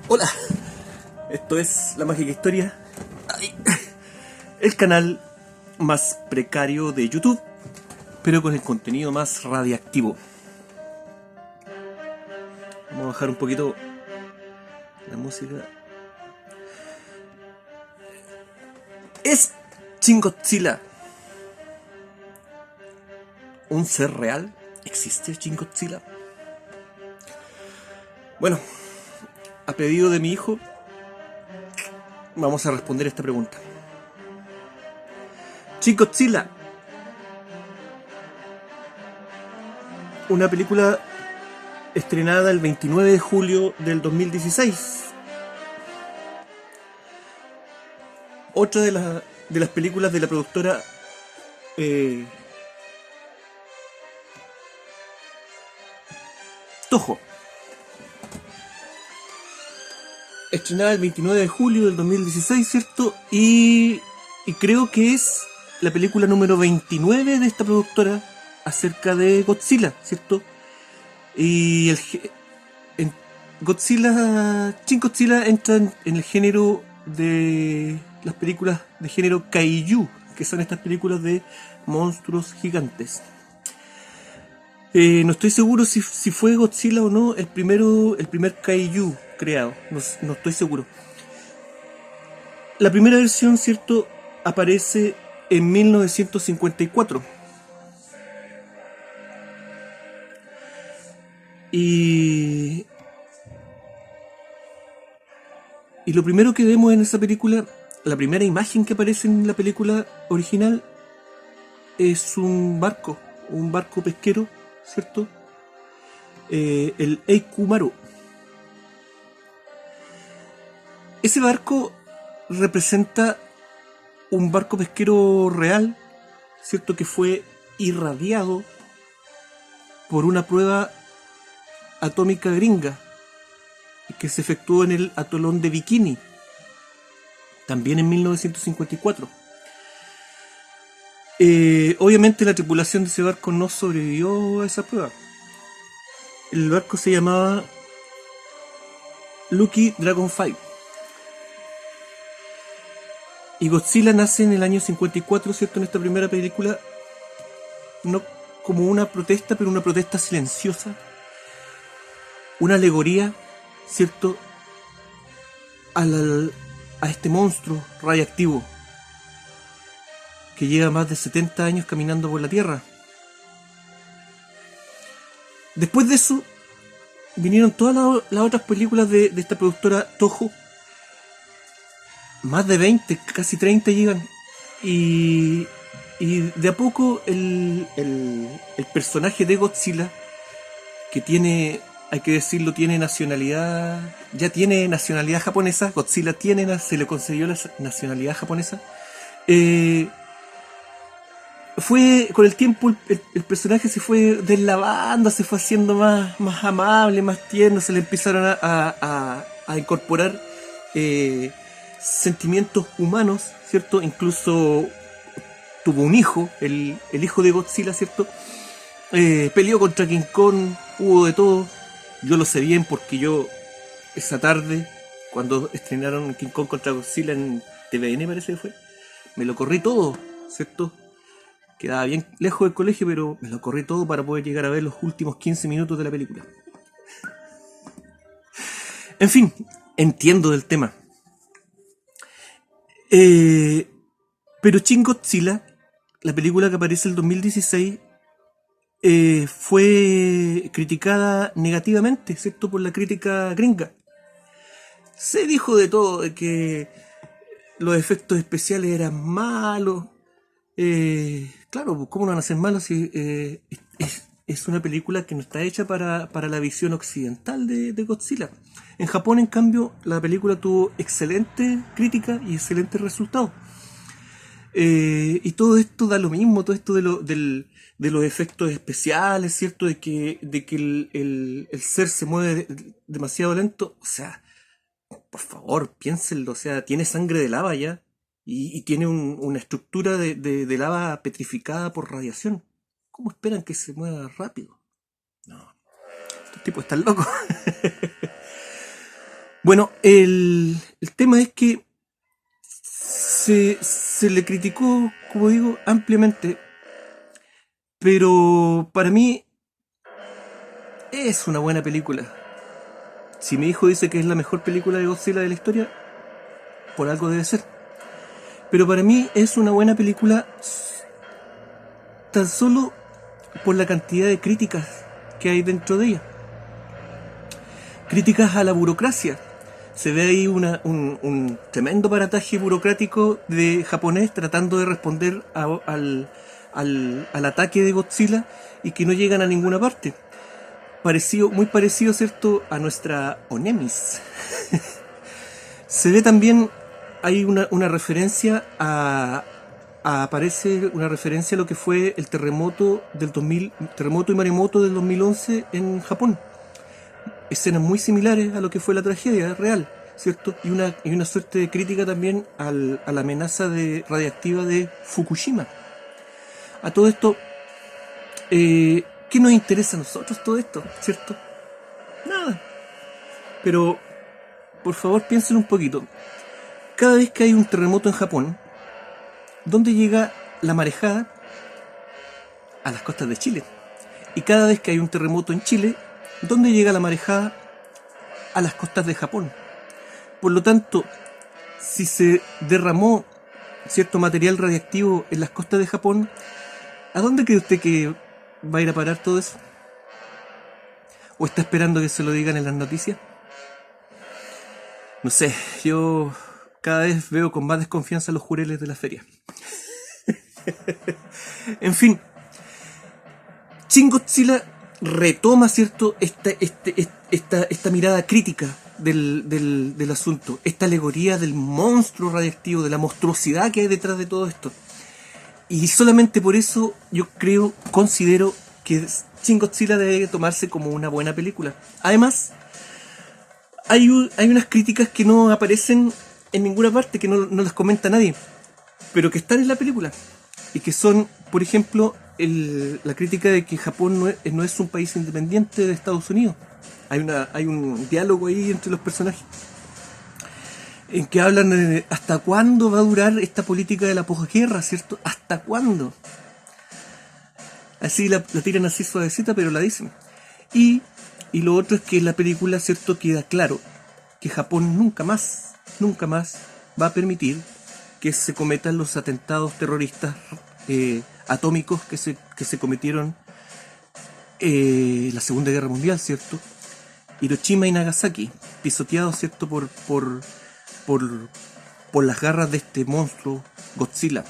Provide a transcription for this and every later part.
Hola, esto es La Mágica Historia, el canal más precario de YouTube, pero con el contenido más radiactivo. Vamos a bajar un poquito la música. ¿Es Shin Godzilla un ser real? ¿Existe Shin Godzilla? Bueno, a pedido de mi hijo, vamos a responder esta pregunta. Shin Godzilla, una película estrenada el 29 de julio del 2016. Otra de las películas de la productora Toho. Estrenada el 29 de julio del 2016, ¿cierto? Y creo que es la película número 29 de esta productora acerca de Godzilla, ¿cierto? Y Shin Godzilla entra en el género de las películas de género Kaiju, que son estas películas de monstruos gigantes. No estoy seguro si fue Godzilla o no el primer Kaiju creado, no estoy seguro. La primera versión, ¿cierto?, aparece en 1954. Y lo primero que vemos en esa película, la primera imagen que aparece en la película original, es un barco pesquero, ¿cierto? El Eikumaru. Ese barco representa un barco pesquero real, ¿cierto? Que fue irradiado por una prueba atómica gringa que se efectuó en el atolón de Bikini, también en 1954. Obviamente la tripulación de ese barco no sobrevivió a esa prueba. El barco se llamaba Lucky Dragon 5. Y Godzilla nace en el año 54, ¿cierto? En esta primera película, no como una protesta, pero una protesta silenciosa, una alegoría, ¿cierto?, a este monstruo radiactivo que lleva más de 70 años caminando por la Tierra. Después de eso vinieron todas las otras películas de esta productora Toho. Más de 20, casi 30 llegan. Y de a poco el personaje de Godzilla, que tiene, hay que decirlo, tiene nacionalidad, ya tiene nacionalidad japonesa. Godzilla se le concedió la nacionalidad japonesa. Fue con el tiempo el personaje se fue deslavando, se fue haciendo más amable, más tierno, se le empezaron a incorporar sentimientos humanos, ¿cierto? Incluso tuvo un hijo, el hijo de Godzilla, ¿cierto? Peleó contra King Kong, hubo de todo. Yo lo sé bien porque yo esa tarde, cuando estrenaron King Kong contra Godzilla en TVN, parece que fue, me lo corrí todo, ¿cierto? Quedaba bien lejos del colegio, pero me lo corrí todo para poder llegar a ver los últimos 15 minutos de la película. En fin, entiendo del tema. Pero Shin Godzilla, la película que aparece en el 2016, fue criticada negativamente, ¿cierto?, por la crítica gringa. Se dijo de todo, de que los efectos especiales eran malos. Claro, ¿cómo no van a ser malos si es una película que no está hecha para la visión occidental de Godzilla? En Japón, en cambio, la película tuvo excelente crítica y excelentes resultados. Y todo esto da lo mismo, todo esto de los efectos especiales, ¿cierto? De que el ser se mueve demasiado lento. O sea, por favor, piénsenlo. O sea, tiene sangre de lava ya. Y tiene una estructura de lava petrificada por radiación. ¿Cómo esperan que se mueva rápido? No, estos tipos están locos. Bueno, el tema es que se le criticó, como digo, ampliamente, pero para mí es una buena película. Si mi hijo dice que es la mejor película de Godzilla de la historia, por algo debe ser. Pero para mí es una buena película tan solo por la cantidad de críticas que hay dentro de ella. Críticas a la burocracia. Se ve ahí un tremendo parataje burocrático de japonés tratando de responder al ataque de Godzilla y que no llegan a ninguna parte. Muy parecido, ¿cierto?, a nuestra Onemis. Se ve también, hay una referencia aparece una referencia a lo que fue el terremoto del 2000, terremoto y maremoto del 2011 en Japón. Escenas muy similares a lo que fue la tragedia real, ¿cierto? Y una suerte de crítica también a la amenaza radiactiva de Fukushima. A todo esto, ¿qué nos interesa a nosotros todo esto, ¿cierto? Nada. Pero, por favor, piensen un poquito. Cada vez que hay un terremoto en Japón, ¿dónde llega la marejada? A las costas de Chile. Y cada vez que hay un terremoto en Chile, ¿dónde llega la marejada? A las costas de Japón. Por lo tanto, si se derramó cierto material radiactivo en las costas de Japón, ¿a dónde cree usted que va a ir a parar todo eso? ¿O está esperando que se lo digan en las noticias? No sé, yo cada vez veo con más desconfianza los jureles de la feria. En fin, Shin Godzilla retoma, ¿cierto?, esta mirada crítica del asunto, esta alegoría del monstruo radiactivo, de la monstruosidad que hay detrás de todo esto. Y solamente por eso yo considero que Shin Godzilla debe tomarse como una buena película. Además, hay unas críticas que no aparecen en ninguna parte, que no las comenta nadie, pero que están en la película. Y que son, por ejemplo, la crítica de que Japón no es un país independiente de Estados Unidos. Hay un diálogo ahí entre los personajes en que hablan de hasta cuándo va a durar esta política de la posguerra, ¿cierto? ¿Hasta cuándo? Así la tiran así suavecita, pero la dicen. Y lo otro es que en la película, ¿cierto?, queda claro que Japón nunca más va a permitir que se cometan los atentados terroristas atómicos que se cometieron la Segunda Guerra Mundial, ¿cierto? Hiroshima y Nagasaki, pisoteados, ¿cierto?, por las garras de este monstruo Godzilla.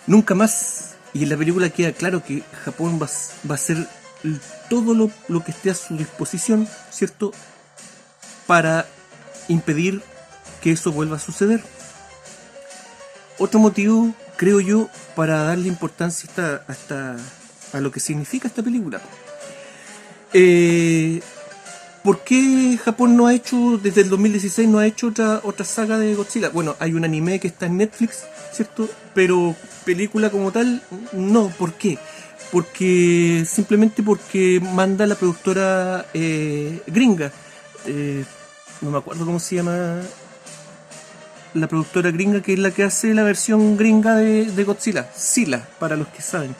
Nunca más. Y en la película queda claro que Japón va a hacer todo lo que esté a su disposición, ¿cierto?, para impedir que eso vuelva a suceder. Otro motivo, creo yo, para darle importancia a lo que significa esta película. ¿Por qué Japón no ha hecho, desde el 2016, no ha hecho otra saga de Godzilla? Bueno, hay un anime que está en Netflix, ¿cierto? Pero película como tal, no. ¿Por qué? Simplemente porque manda la productora gringa. No me acuerdo cómo se llama la productora gringa, que es la que hace la versión gringa de Godzilla. Sila, para los que saben,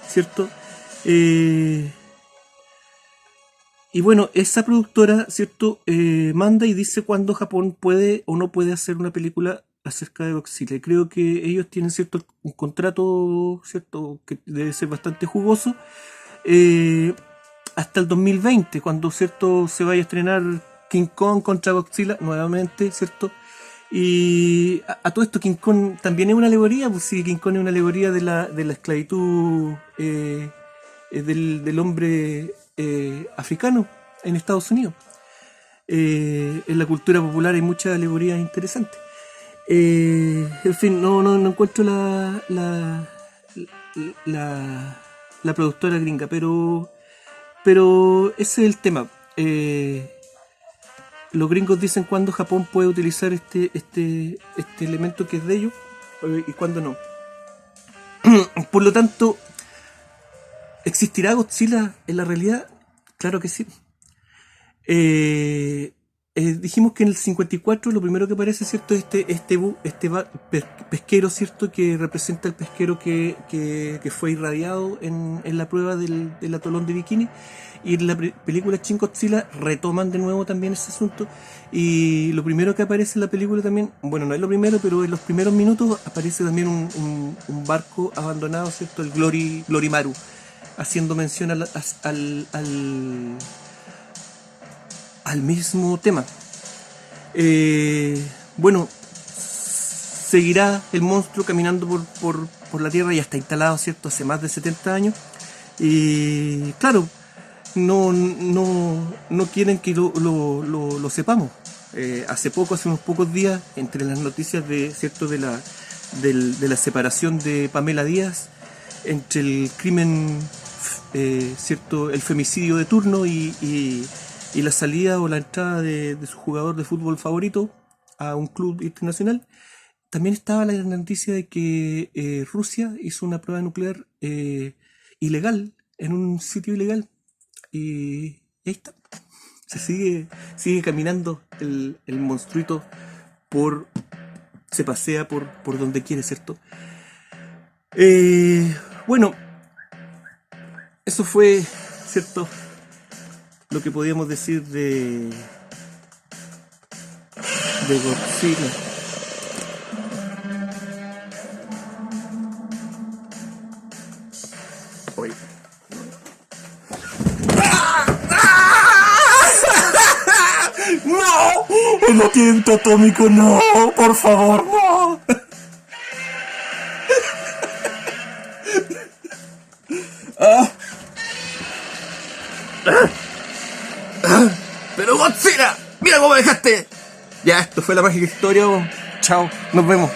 ¿cierto? Y bueno, esa productora, ¿cierto?, manda y dice cuándo Japón puede o no puede hacer una película acerca de Godzilla. Creo que ellos tienen un contrato, ¿cierto?, que debe ser bastante jugoso, hasta el 2020, cuando, ¿cierto?, se vaya a estrenar King Kong contra Godzilla nuevamente, ¿cierto? Y a todo esto, King Kong también es una alegoría, pues sí, King Kong es una alegoría de la esclavitud del hombre africano en Estados Unidos. En la cultura popular hay muchas alegorías interesantes. En fin, no encuentro la productora gringa, pero ese es el tema. Los gringos dicen cuándo Japón puede utilizar este elemento que es de ellos y cuándo no. Por lo tanto, ¿existirá Godzilla en la realidad? Claro que sí. dijimos que en el 54 lo primero que aparece, ¿cierto? Pesquero, ¿cierto? Que representa el pesquero que fue irradiado en la prueba del atolón de Bikini. Y en la película Shin Godzilla retoman de nuevo también ese asunto. Y lo primero que aparece en la película también, bueno, no es lo primero, pero en los primeros minutos aparece también un barco abandonado, ¿cierto? El Glorimaru, haciendo mención al mismo tema. Bueno, seguirá el monstruo caminando por la Tierra y está instalado, ¿cierto?, hace más de 70 años. Y claro, no quieren que lo sepamos. Hace unos pocos días, entre las noticias ¿cierto?, de la separación de Pamela Díaz, entre el crimen, ¿cierto?, el femicidio de turno y la salida o la entrada de su jugador de fútbol favorito a un club internacional, también estaba la noticia de que Rusia hizo una prueba nuclear ilegal en un sitio ilegal. Y ahí está. Se sigue caminando el monstruito se pasea por donde quiere, ¿cierto? Bueno, eso fue, ¿cierto?, lo que podíamos decir de Godzilla. Oye. ¡No! ¡El atiento atómico, no! ¡Por favor, no! ¡Pero Godzilla! ¡Mira cómo me dejaste! Ya, esto fue la mágica historia. Chao, nos vemos.